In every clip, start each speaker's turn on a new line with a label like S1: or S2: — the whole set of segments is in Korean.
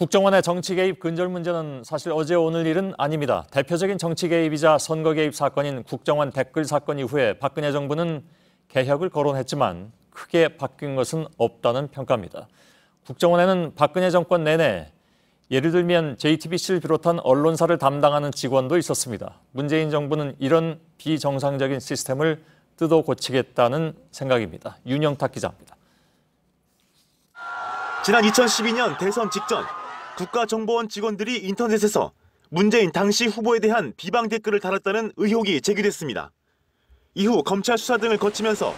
S1: 국정원의 정치 개입 근절 문제는 사실 어제 오늘 일은 아닙니다. 대표적인 정치 개입이자 선거 개입 사건인 국정원 댓글 사건 이후에 박근혜 정부는 개혁을 거론했지만 크게 바뀐 것은 없다는 평가입니다. 국정원에는 박근혜 정권 내내 예를 들면 JTBC를 비롯한 언론사를 담당하는 직원도 있었습니다. 문재인 정부는 이런 비정상적인 시스템을 뜯어 고치겠다는 생각입니다. 윤영탁 기자입니다.
S2: 지난 2012년 대선 직전 국가정보원 직원들이 인터넷에서 문재인 당시 후보에 대한 비방 댓글을 달았다는 의혹이 제기됐습니다. 이후 검찰 수사 등을 거치면서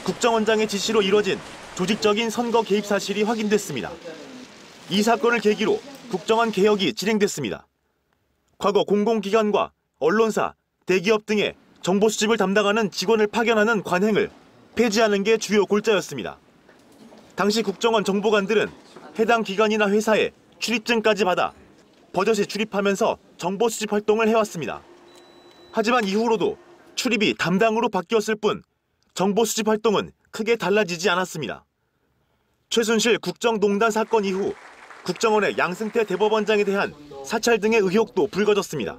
S2: 국정원장의 지시로 이뤄진 조직적인 선거 개입 사실이 확인됐습니다. 이 사건을 계기로 국정원 개혁이 진행됐습니다. 과거 공공기관과 언론사, 대기업 등의 정보 수집을 담당하는 직원을 파견하는 관행을 폐지하는 게 주요 골자였습니다. 당시 국정원 정보관들은 해당 기관이나 회사에 출입증까지 받아 버젓이 출입하면서 정보 수집 활동을 해왔습니다. 하지만 이후로도 출입이 담당으로 바뀌었을 뿐 정보 수집 활동은 크게 달라지지 않았습니다. 최순실 국정농단 사건 이후 국정원의 양승태 대법원장에 대한 사찰 등의 의혹도 불거졌습니다.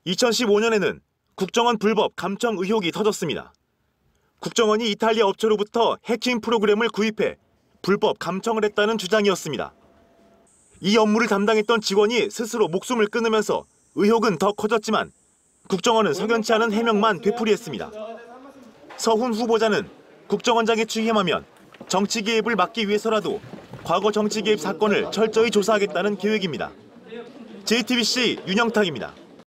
S2: 2015년에는 국정원 불법 감청 의혹이 터졌습니다. 국정원이 이탈리아 업체로부터 해킹 프로그램을 구입해 불법 감청을 했다는 주장이었습니다. 이 업무를 담당했던 직원이 스스로 목숨을 끊으면서 의혹은 더 커졌지만 국정원은 석연치 않은 해명만 되풀이했습니다. 서훈 후보자는 국정원장에 취임하면 정치 개입을 막기 위해서라도 과거 정치 개입 사건을 철저히 조사하겠다는 계획입니다. JTBC 윤영탁입니다.